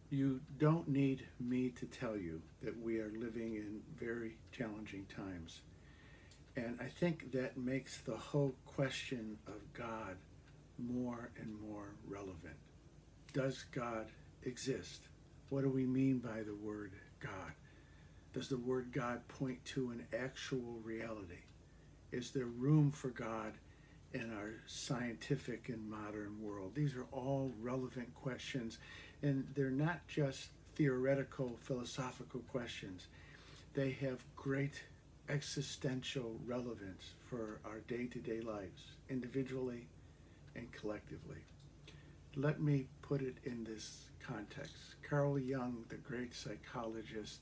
You don't need me to tell you that we are living in very challenging times. And I think that makes the whole question of God more and more relevant. Does God exist? What do we mean by the word God? Does the word God point to an actual reality? Is there room for God in our scientific and modern world? These are all relevant questions, and they're not just theoretical, philosophical questions. They have great existential relevance for our day to day lives, individually and collectively. Let me put it in this context. Carl Jung, the great psychologist,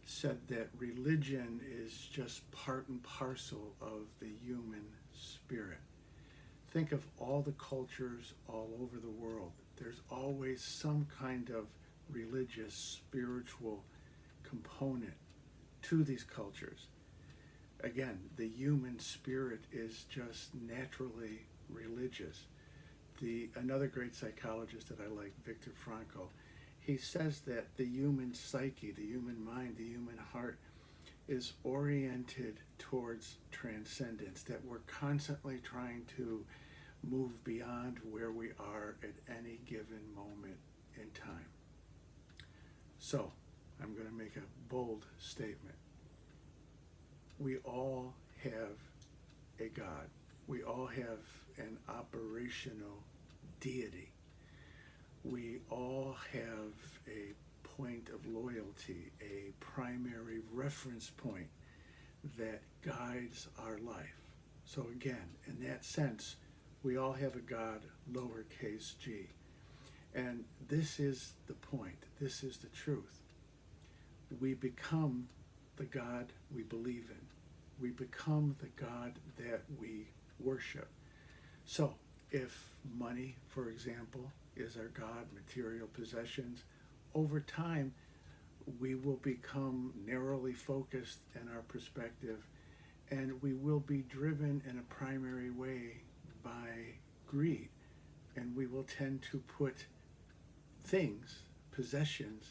said that religion is just part and parcel of the human spirit. Think of all the cultures all over the world. There's always some kind of religious, spiritual component to these cultures. Again, the human spirit is just naturally religious. Another great psychologist that I like, Viktor Frankl, he says that the human psyche, the human mind, the human heart is oriented towards transcendence, that we're constantly trying to move beyond where we are at any given moment in time. So, I'm going to make a bold statement. We all have a God. We all have an operational deity. We all have a point of loyalty, a primary reference point that guides our life. So again, in that sense, we all have a God, lowercase g. And this is the point. This is the truth. We become the God we believe in. We become the God that we worship. So, if money, for example, is our God, material possessions, over time we will become narrowly focused in our perspective, and we will be driven in a primary way by greed, and we will tend to put things, possessions,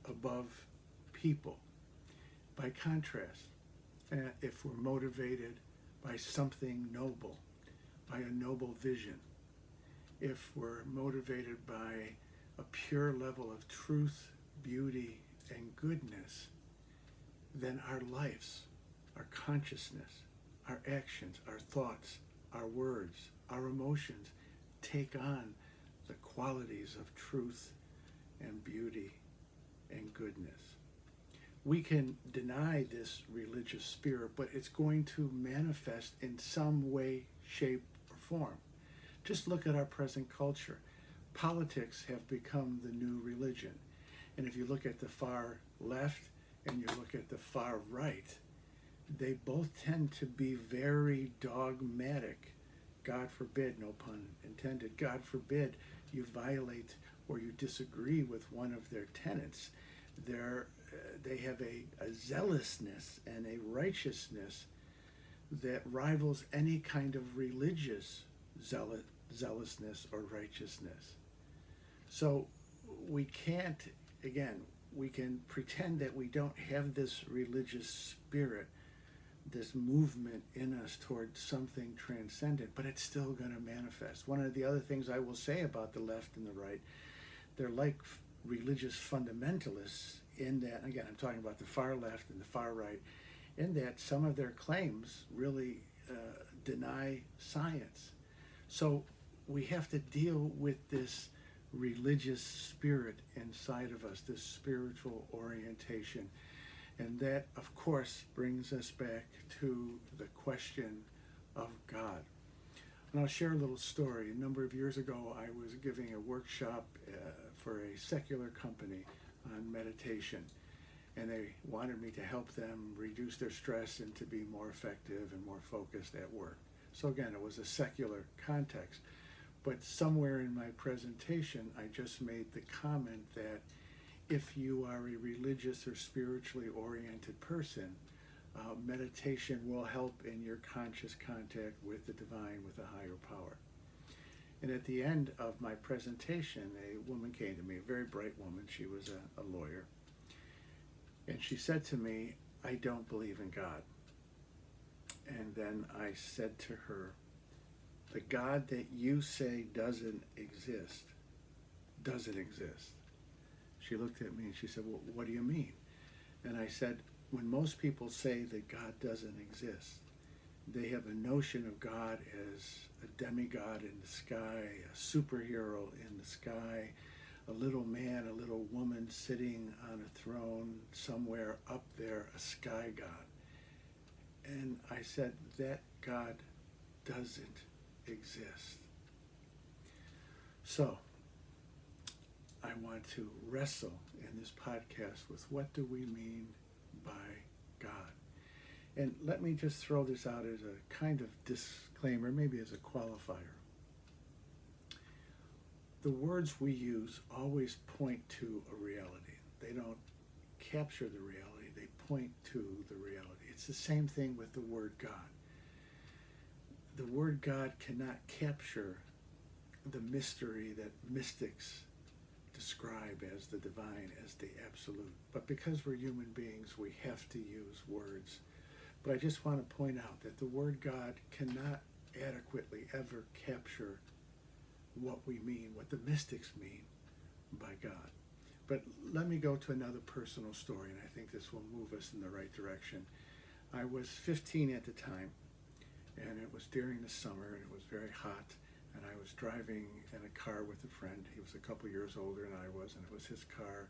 above people. By contrast, if we're motivated by something noble, by a noble vision, if we're motivated by a pure level of truth, beauty, and goodness, then our lives, our consciousness, our actions, our thoughts, our words, our emotions take on the qualities of truth and beauty and goodness. We can deny this religious spirit, but it's going to manifest in some way, shape, or form. Just look at our present culture. Politics have become the new religion. And if you look at the far left and you look at the far right, they both tend to be very dogmatic. God forbid, no pun intended, God forbid you violate or you disagree with one of their tenets. They have a zealousness and a righteousness that rivals any kind of religious zealousness or righteousness. So we can't, again, we can pretend that we don't have this religious spirit, this movement in us towards something transcendent, but it's still going to manifest. One of the other things I will say about the left and the right, they're like religious fundamentalists in that, again, I'm talking about the far left and the far right, in that some of their claims really deny science. So we have to deal with this religious spirit inside of us, this spiritual orientation. And that, of course, brings us back to the question of God. And I'll share a little story. A number of years ago, I was giving a workshop for a secular company on meditation. And they wanted me to help them reduce their stress and to be more effective and more focused at work. So again, it was a secular context. But somewhere in my presentation, I just made the comment that if you are a religious or spiritually oriented person, meditation will help in your conscious contact with the divine, with a higher power. And at the end of my presentation, a woman came to me, a very bright woman. She was a lawyer. And she said to me, "I don't believe in God." And then I said to her, "The God that you say doesn't exist, doesn't exist." She looked at me and she said, "Well, what do you mean?" And I said, when most people say that God doesn't exist, they have a notion of God as a demigod in the sky, a superhero in the sky, a little man, a little woman sitting on a throne somewhere up there, a sky god. And I said, that God doesn't exist. So, I want to wrestle in this podcast with what do we mean by God? And let me just throw this out as a kind of disclaimer, maybe as a qualifier. The words we use always point to a reality. They don't capture the reality, they point to the reality. It's the same thing with the word God. The word God cannot capture the mystery that mystics describe as the divine, as the absolute. But because we're human beings, we have to use words. But I just want to point out that the word God cannot adequately ever capture what we mean, what the mystics mean by God. But let me go to another personal story, and I think this will move us in the right direction. I was 15 at the time, and it was during the summer, and it was very hot, and I was driving in a car with a friend. He was a couple years older than I was, and it was his car,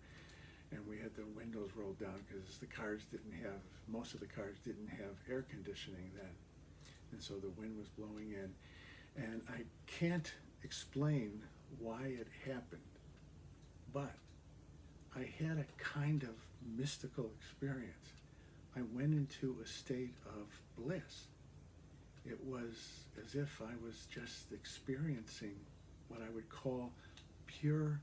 and we had the windows rolled down because most of the cars didn't have air conditioning then, and so the wind was blowing in, and I can't explain why it happened, but I had a kind of mystical experience. I went into a state of bliss. It was as if I was just experiencing what I would call pure,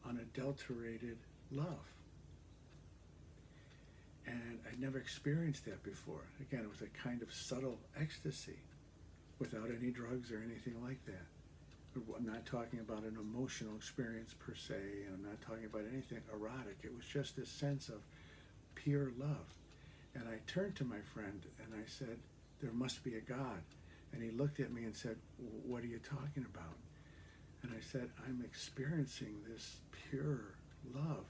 unadulterated love. And I'd never experienced that before. Again, it was a kind of subtle ecstasy without any drugs or anything like that. I'm not talking about an emotional experience per se, and I'm not talking about anything erotic. It was just this sense of pure love. And I turned to my friend and I said, "There must be a God." And he looked at me and said, "What are you talking about?" And I said, "I'm experiencing this pure love.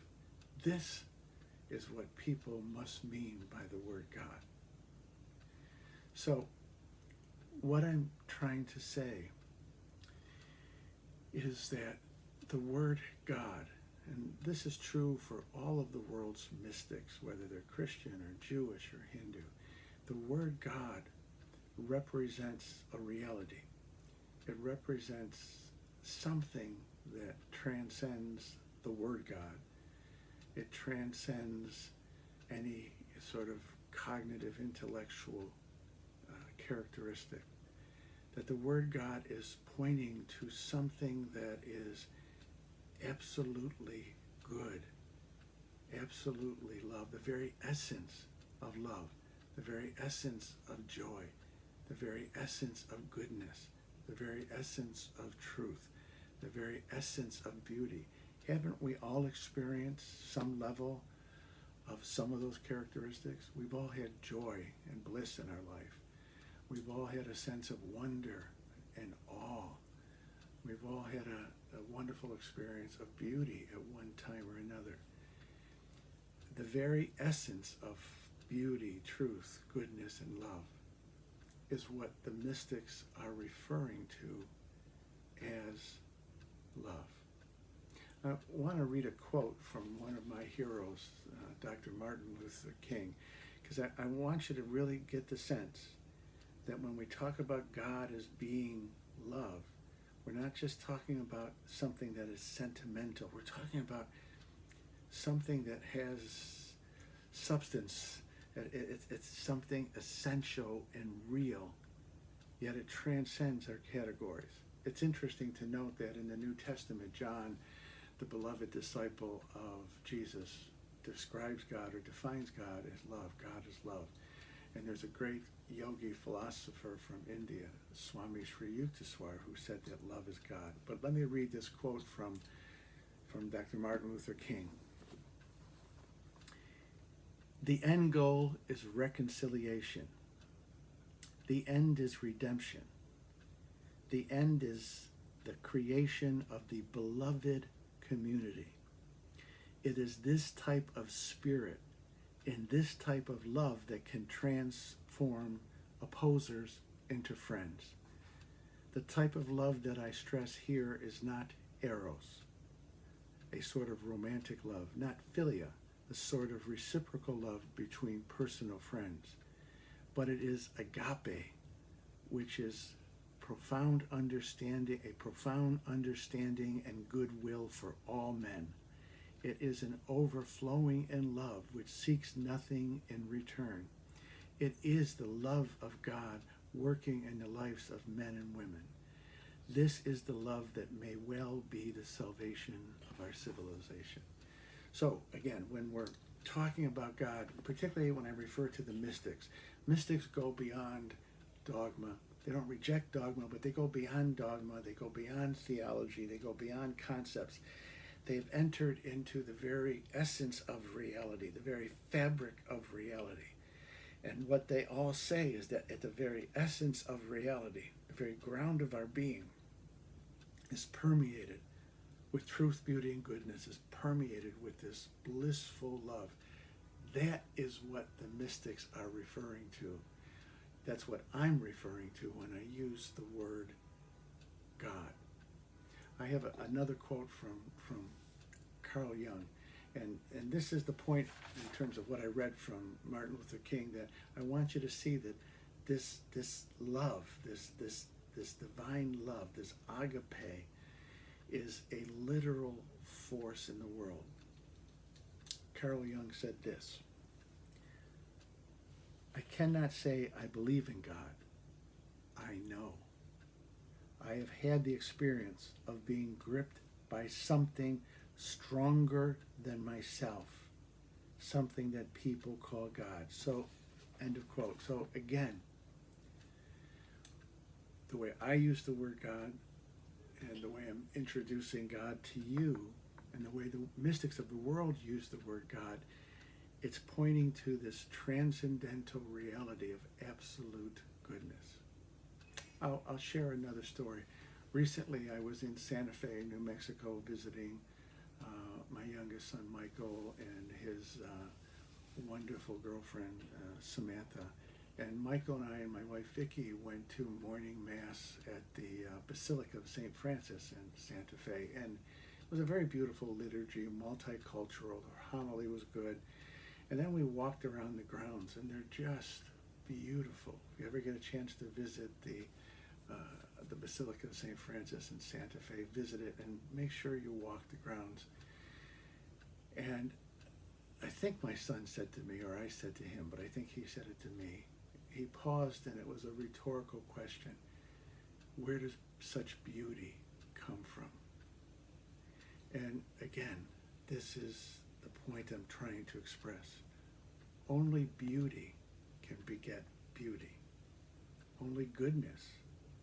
This is what people must mean by the word God." So, what I'm trying to say is that the word God, and this is true for all of the world's mystics, whether they're Christian or Jewish or Hindu, the word God represents a reality. It represents something that transcends the word God. It transcends any sort of cognitive, intellectual characteristic. That the word God is pointing to something that is absolutely good, absolutely love, the very essence of love, the very essence of joy, the very essence of goodness, the very essence of truth, the very essence of beauty. Haven't we all experienced some level of some of those characteristics? We've all had joy and bliss in our life. We've all had a sense of wonder and awe. We've all had a wonderful experience of beauty at one time or another. The very essence of beauty, truth, goodness, and love is what the mystics are referring to as love. I want to read a quote from one of my heroes, Dr. Martin Luther King, because I want you to really get the sense that when we talk about God as being love, we're not just talking about something that is sentimental. We're talking about something that has substance. It's something essential and real, yet it transcends our categories. It's interesting to note that in the New Testament, John, the beloved disciple of Jesus, describes God or defines God as love. God is love. And there's a great yogi philosopher from India, Swami Sri Yukteswar, who said that love is God. But let me read this quote from Dr. Martin Luther King. The end goal is reconciliation. The end is redemption. The end is the creation of the beloved community. It is this type of spirit and this type of love that can transform opposers into friends. The type of love that I stress here is not eros, a sort of romantic love, not philia, a sort of reciprocal love between personal friends, but it is agape, which is a profound understanding and goodwill for all men. It is an overflowing in love which seeks nothing in return. It is the love of God working in the lives of men and women. This is the love that may well be the salvation of our civilization. So again, when we're talking about God, particularly when I refer to the mystics, mystics go beyond dogma. They don't reject dogma, but they go beyond dogma. They go beyond theology. They go beyond concepts. They've entered into the very essence of reality, the very fabric of reality. And what they all say is that at the very essence of reality, the very ground of our being, is permeated with truth, beauty, and goodness, is permeated with this blissful love. That is what the mystics are referring to. That's what I'm referring to when I use the word God. I have another quote from Carl Jung, and this is the point in terms of what I read from Martin Luther King, that I want you to see that this love, this divine love, this agape, is a literal force in the world. Carl Jung said this: I cannot say I believe in God. I know. I have had the experience of being gripped by something stronger than myself, something that people call God. So, end of quote. So again, the way I use the word God and the way I'm introducing God to you and the way the mystics of the world use the word God, it's pointing to this transcendental reality of absolute goodness. I'll share another story. Recently, I was in Santa Fe, New Mexico, visiting my youngest son, Michael, and his wonderful girlfriend, Samantha. And Michael and I and my wife, Vicki, went to morning mass at the Basilica of St. Francis in Santa Fe. And it was a very beautiful liturgy, multicultural. The homily was good. And then we walked around the grounds, and they're just beautiful. If you ever get a chance to visit the Basilica of St. Francis in Santa Fe, visit it and make sure you walk the grounds. And I think my son said to me, or I said to him, but I think he said it to me. He paused, and it was a rhetorical question. Where does such beauty come from? And again, this is the point I'm trying to express. Only beauty can beget beauty. Only goodness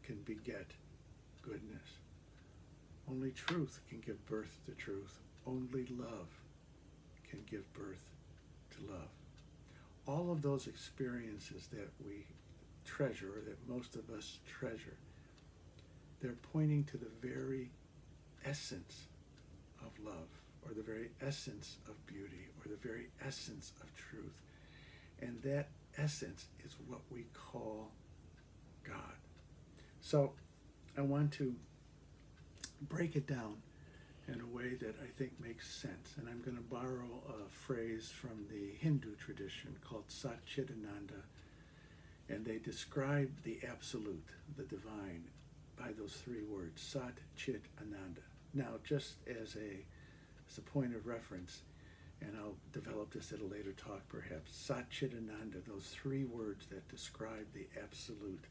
can beget goodness. Only truth can give birth to truth. Only love can give birth to love. All of those experiences that we treasure, or that most of us treasure, they're pointing to the very essence of love, or the very essence of beauty, or the very essence of truth. And that essence is what we call God. So I want to break it down in a way that I think makes sense. And I'm going to borrow a phrase from the Hindu tradition called Sat Chit Ananda. And they describe the absolute, the divine, by those three words, Sat Chit Ananda. Now, just as a point of reference, and I'll develop this at a later talk perhaps, Sat Chit Ananda, those three words that describe the absolute,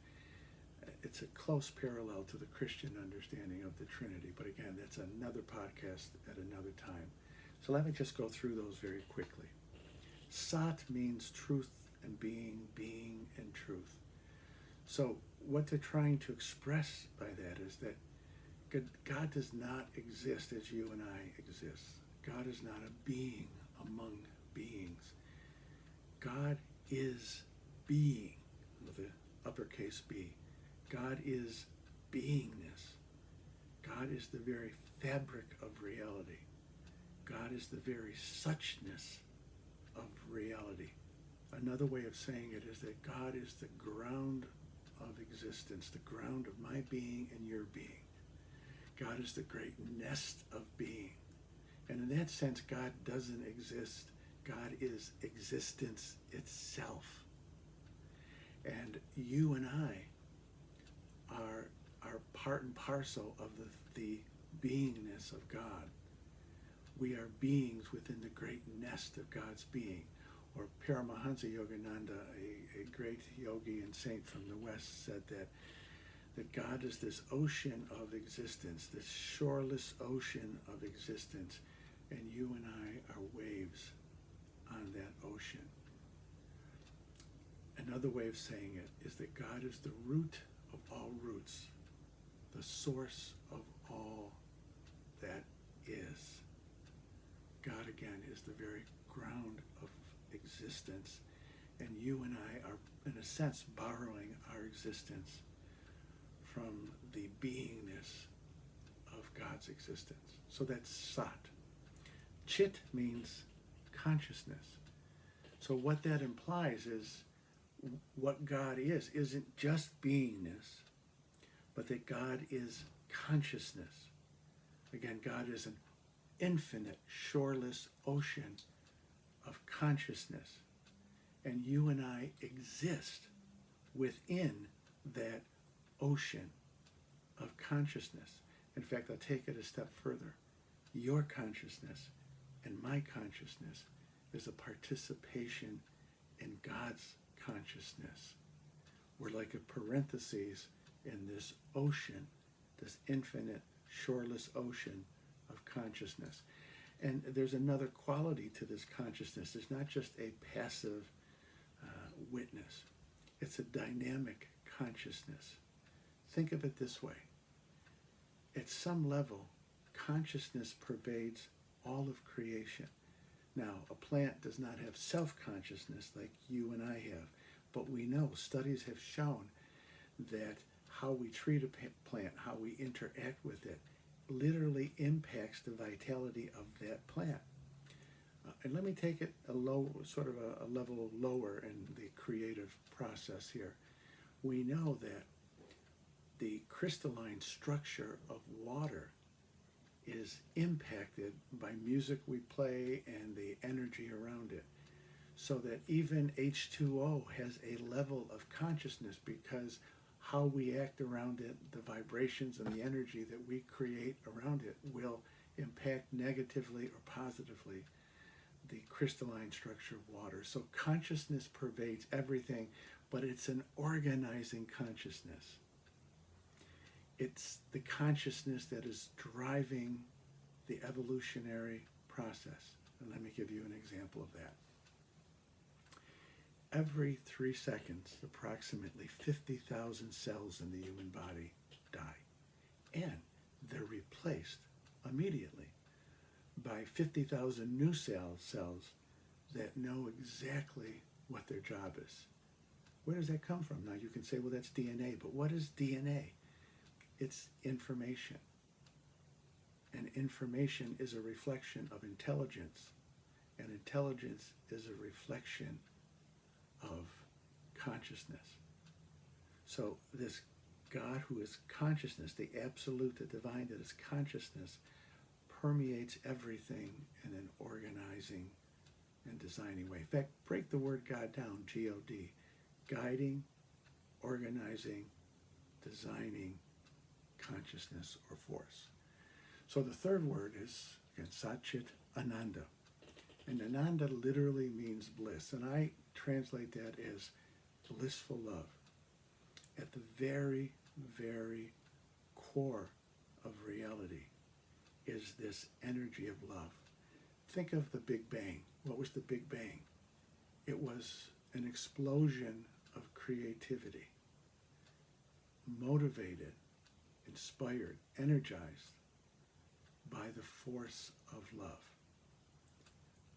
it's a close parallel to the Christian understanding of the Trinity. But again, that's another podcast at another time. So let me just go through those very quickly. Sat means truth and being and truth. So what they're trying to express by that is that God does not exist as you and I exist. God is not a being among beings. God is being, with the uppercase B. God is beingness. God is the very fabric of reality. God is the very suchness of reality. Another way of saying it is that God is the ground of existence, the ground of my being and your being. God is the great nest of being. And in that sense, God doesn't exist. God is existence itself. And you and I are part and parcel of the beingness of God. We are beings within the great nest of God's being. Or Paramahansa Yogananda, a great yogi and saint from the West, said that God is this ocean of existence, this shoreless ocean of existence, and you and I are waves on that ocean. Another way of saying it is that God is the root of all roots, the source of all that is. God, again, is the very ground of existence, and you and I are, in a sense, borrowing our existence from the beingness of God's existence. So that's Sat. Chit means consciousness. So what that implies is what God is isn't just beingness, but that God is consciousness. Again, God is an infinite, shoreless ocean of consciousness. And you and I exist within that ocean of consciousness. In fact, I'll take it a step further. Your consciousness and my consciousness is a participation in God's consciousness. We're like a parenthesis in this ocean, this infinite, shoreless ocean of consciousness. And there's another quality to this consciousness. It's not just a passive witness. It's a dynamic consciousness. Think of it this way. At some level, consciousness pervades all of creation. Now, a plant does not have self-consciousness like you and I have, but we know, studies have shown that how we treat a plant, how we interact with it, literally impacts the vitality of that plant. And let me take it a level lower in the creative process here. We know that the crystalline structure of water is impacted by music we play and the energy around it. So that even H2O has a level of consciousness because how we act around it, the vibrations and the energy that we create around it will impact negatively or positively the crystalline structure of water. So consciousness pervades everything, but it's an organizing consciousness. It's the consciousness that is driving the evolutionary process. And let me give you an example of that. Every 3 seconds, approximately 50,000 cells in the human body die. And they're replaced immediately by 50,000 new cells that know exactly what their job is. Where does that come from? Now you can say, well, that's DNA, but what is DNA? It's information. And information is a reflection of intelligence. And intelligence is a reflection of consciousness. So this God who is consciousness, the absolute, the divine that is consciousness, permeates everything in an organizing and designing way. In fact, break the word God down, G-O-D. Guiding, organizing, designing consciousness or force. So the third word is, again, Satchit Ananda. And Ananda literally means bliss. And I translate that as blissful love. At the very, very core of reality is this energy of love. Think of the Big Bang. What was the Big Bang? It was an explosion of creativity. motivated, inspired, energized by the force of love.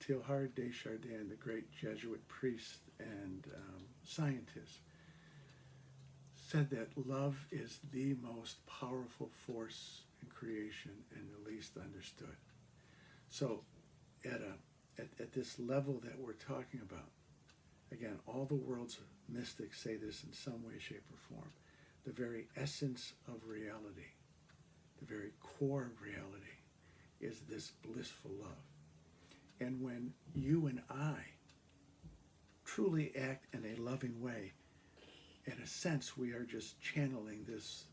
Teilhard de Chardin, the great Jesuit priest and scientist, said that love is the most powerful force in creation and the least understood. So at this level that we're talking about, again, all the world's mystics say this in some way, shape, or form. The very essence of reality, the very core of reality, is this blissful love. And when you and I truly act in a loving way, in a sense, we are just channeling this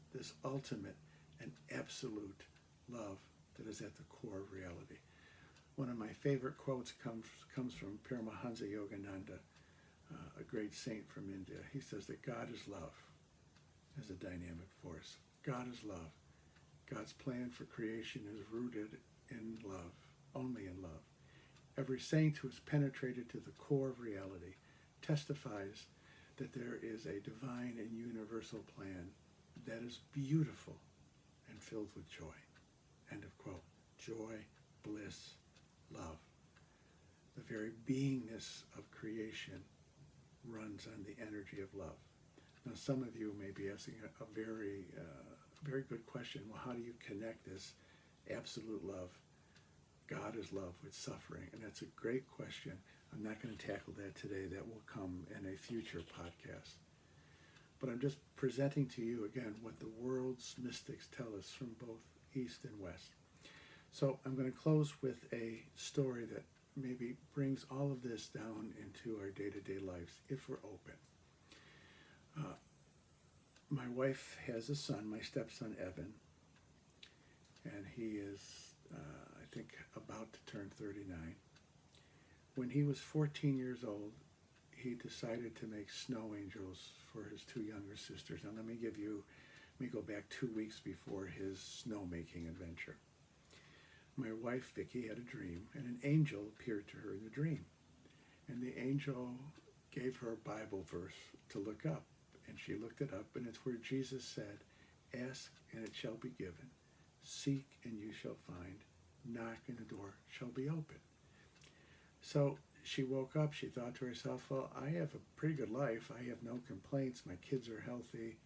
ultimate and absolute love that is at the core of reality. One of my favorite quotes comes from Paramahansa Yogananda, a great saint from India. He says that God is love as a dynamic force. God is love. God's plan for creation is rooted in love, only in love. Every saint who has penetrated to the core of reality testifies that there is a divine and universal plan that is beautiful and filled with joy. End of quote. Joy, bliss, love. The very beingness of creation runs on the energy of love. Now, some of you may be asking a very good question. Well, how do you connect this absolute love, God is love, with suffering? And that's a great question. I'm not going to tackle that today. That will come in a future podcast. But I'm just presenting to you again what the world's mystics tell us from both East and West. So I'm going to close with a story that maybe brings all of this down into our day-to-day lives if we're open. My wife has a son, my stepson Evan, and he is, I think, about to turn 39. When he was 14 years old, he decided to make snow angels for his two younger sisters. Now let me go back 2 weeks before his snowmaking adventure. My wife, Vicky, had a dream, and an angel appeared to her in the dream. And the angel gave her a Bible verse to look up. And she looked it up, and it's where Jesus said, "Ask, and it shall be given. Seek, and you shall find. Knock, and the door shall be open." So she woke up. She thought to herself, well, I have a pretty good life. I have no complaints. My kids are healthy.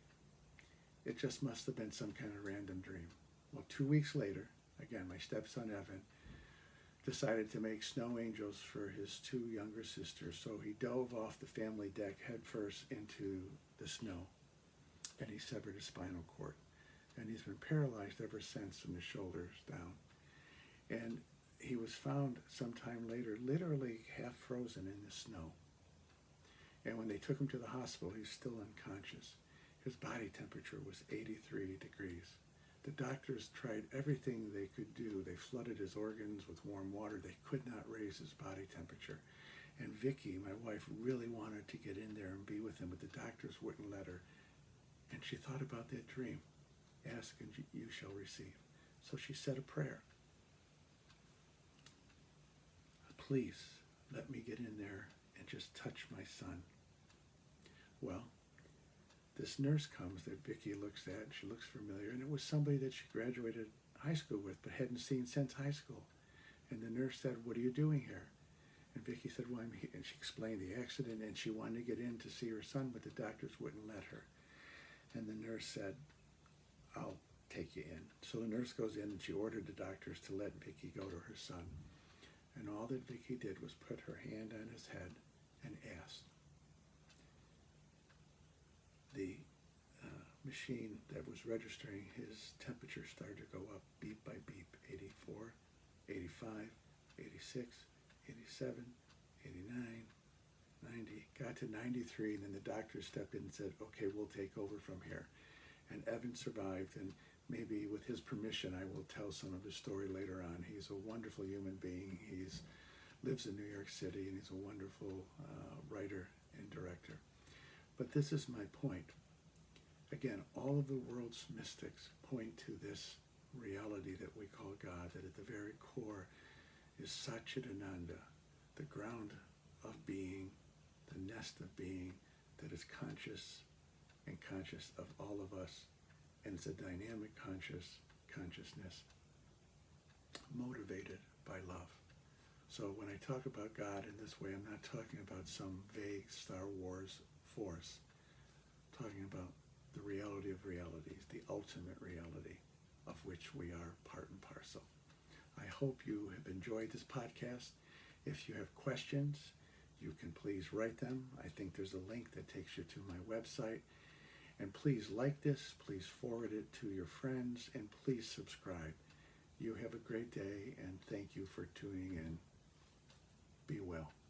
It just must have been some kind of random dream. Well, 2 weeks later, again, my stepson Evan decided to make snow angels for his two younger sisters. So he dove off the family deck headfirst into the snow, and he severed his spinal cord. And he's been paralyzed ever since from the shoulders down. And he was found sometime later, literally half frozen in the snow. And when they took him to the hospital, he's still unconscious. His body temperature was 83 degrees. The doctors tried everything they could do. They flooded his organs with warm water. They could not raise his body temperature. And Vicky, my wife, really wanted to get in there and be with him, but the doctors wouldn't let her. And she thought about that dream. Ask and you shall receive. So she said a prayer. Please let me get in there and just touch my son. Well, this nurse comes that Vicky looks at. She looks familiar, and it was somebody that she graduated high school with but hadn't seen since high school. And the nurse said, "What are you doing here?" And Vicky said, "Well, I'm here." And she explained the accident, and she wanted to get in to see her son, but the doctors wouldn't let her. And the nurse said, "I'll take you in." So the nurse goes in, and she ordered the doctors to let Vicky go to her son. And all that Vicky did was put her hand on his head and asked. The machine that was registering his temperature started to go up beep by beep. 84, 85, 86, 87, 89, 90. Got to 93, and then the doctor stepped in and said, "Okay, we'll take over from here." And Evan survived, and maybe with his permission, I will tell some of his story later on. He's a wonderful human being. He lives in New York City, and he's a wonderful writer and director. But this is my point. Again, all of the world's mystics point to this reality that we call God, that at the very core is Satchidananda, the ground of being, the nest of being that is conscious and conscious of all of us. And it's a dynamic consciousness motivated by love. So when I talk about God in this way, I'm not talking about some vague Star Wars force. I'm talking about the reality of realities, the ultimate reality of which we are part and parcel. I hope you have enjoyed this podcast. If you have questions, you can please write them. I think there's a link that takes you to my website. And please like this, please forward it to your friends, and please subscribe. You have a great day, and thank you for tuning in. Be well.